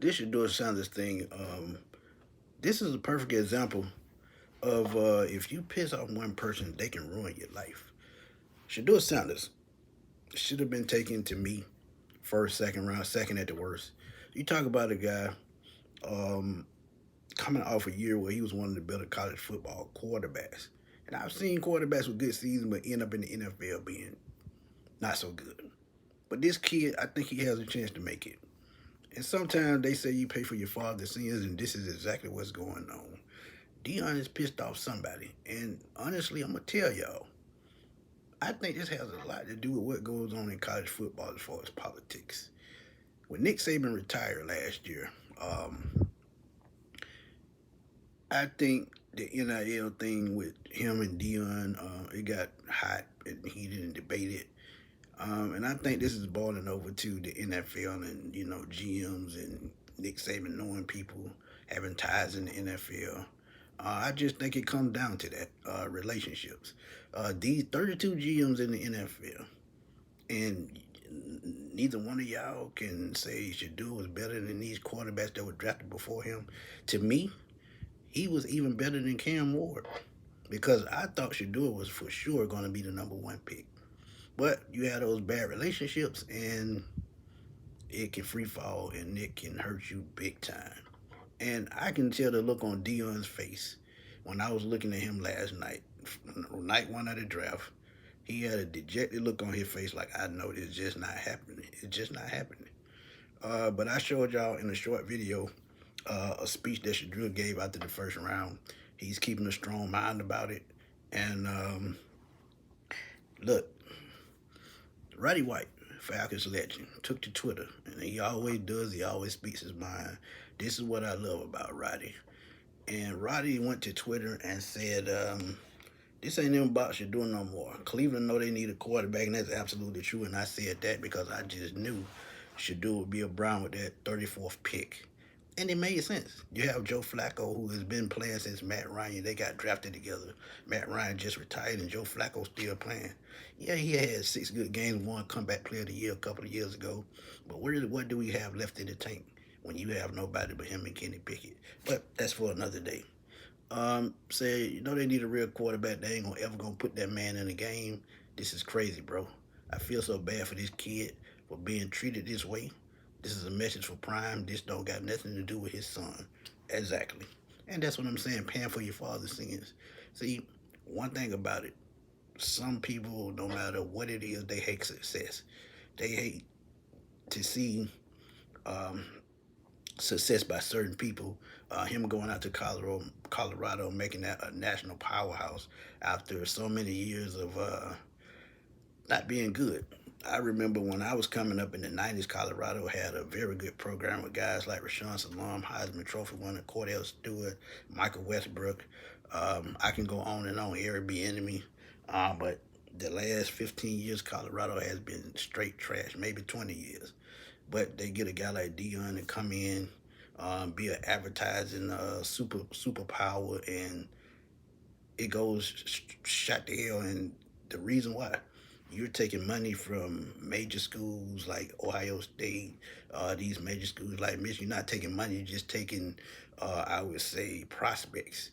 This Shedeur Sanders thing. This is a perfect example of if you piss off one person, they can ruin your life. Shedeur Sanders should have been taken to me first, second round, second at the worst. You talk about a guy um, coming off a year where he was one of the better college football quarterbacks. And I've seen quarterbacks with good seasons but end up in the NFL being not so good. But this kid, I think he has a chance to make it. And sometimes they say you pay for your father's sins, and this is exactly what's going on. Dion is pissed off somebody. And honestly, I'm going to tell y'all, I think this has a lot to do with what goes on in college football as far as politics. When Nick Saban retired last year, I think the NIL thing with him and Dion, it got hot and heated and debated. And I think this is boiling over to the NFL and, GMs and Nick Saban knowing people, having ties in the NFL. I just think it comes down to that relationships. These 32 GMs in the NFL, and neither one of y'all can say Shador was better than these quarterbacks that were drafted before him. To me, he was even better than Cam Ward because I thought Shador was for sure going to be the number one pick. But you have those bad relationships, and it can free fall, and it can hurt you big time. And I can tell the look on Dion's face when I was looking at him last night, night one of the draft. He had a dejected look on his face, like I know this is just not happening. It's just not happening. But I showed y'all in a short video a speech that Shadrill gave after the first round. He's keeping a strong mind about it. And look, Roddy White, Falcons legend, took to Twitter, and he always does. He always speaks his mind. This is what I love about Roddy. And Roddy went to Twitter and said, "This ain't even about Shador no more. Cleveland know they need a quarterback, and that's absolutely true. And I said that because I just knew Shador would be a Brown with that 34th pick." And it made sense. You have Joe Flacco, who has been playing since Matt Ryan. They got drafted together. Matt Ryan just retired, and Joe Flacco still playing. Yeah, he had 6 good games, won comeback player of the year a couple of years ago. But what do we have left in the tank when you have nobody but him and Kenny Pickett? But that's for another day. Say, they need a real quarterback. They ain't ever gonna put that man in the game. This is crazy, bro. I feel so bad for this kid for being treated this way. This is a message for Prime. This don't got nothing to do with his son. Exactly. And that's what I'm saying, paying for your father's sins. See, one thing about it, some people, no matter what it is, they hate success. They hate to see um, success by certain people. Him going out to Colorado, making that a national powerhouse after so many years of not being good. I remember when I was coming up in the 90s, Colorado had a very good program with guys like Rashawn Salam, Heisman Trophy winner, Cordell Stewart, Michael Westbrook. I can go on and on, Eric Bieniemy. But the last 15 years, Colorado has been straight trash, maybe 20 years. But they get a guy like Dion to come in, be an advertising superpower, and it goes shot to hell. And the reason why, you're taking money from major schools like Ohio State, these major schools like Michigan. You're not taking money, you're just taking, I would say, prospects.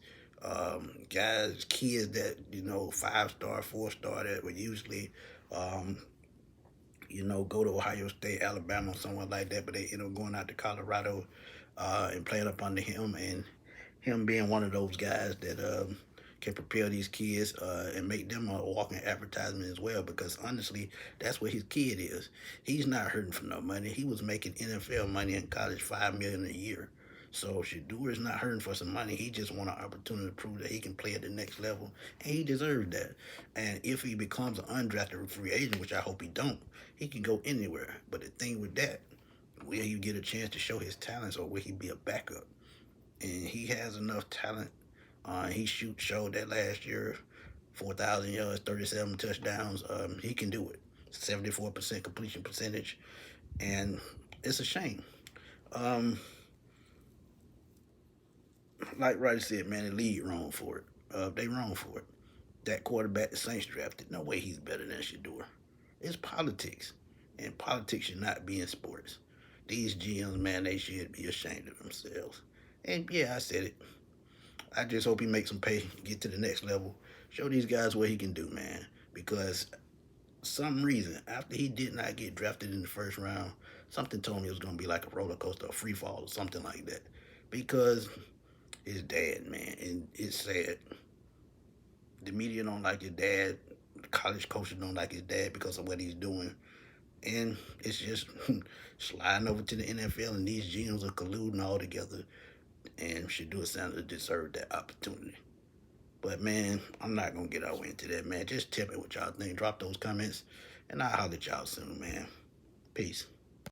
Guys, kids that, 5-star, 4-star that would usually, um, go to Ohio State, Alabama, somewhere like that, but they end up going out to Colorado and playing up under him, and him being one of those guys that can prepare these kids and make them a walking advertisement as well. Because honestly, that's what his kid is. He's not hurting for no money. He was making NFL money in college, $5 million a year. So Shador is not hurting for some money. He just want an opportunity to prove that he can play at the next level, and he deserves that. And if he becomes an undrafted free agent, which I hope he don't, he can go anywhere. But the thing with that, will he get a chance to show his talents, or will he be a backup? And he has enough talent. He showed that last year, 4,000 yards, 37 touchdowns. He can do it. 74% completion percentage, and it's a shame. Um, like Roddy said, man, the league wrong for it. They wrong for it. That quarterback the Saints drafted, no way he's better than Shador. It's politics, and politics should not be in sports. These GMs, man, they should be ashamed of themselves. And yeah, I said it. I just hope he makes them pay, get to the next level, show these guys what he can do, man. Because some reason, after he did not get drafted in the first round, something told me it was going to be like a roller coaster, a free fall, or something like that. Because his dad, man, and it's sad. The media don't like his dad. The college coaches don't like his dad because of what he's doing. And it's just sliding over to the NFL, and these GMs are colluding all together. And Shedeur Sanders deserved that opportunity. But man, I'm not gonna get all the way into that, man. Just tell me what y'all think. Drop those comments, and I'll holler at y'all soon, man. Peace.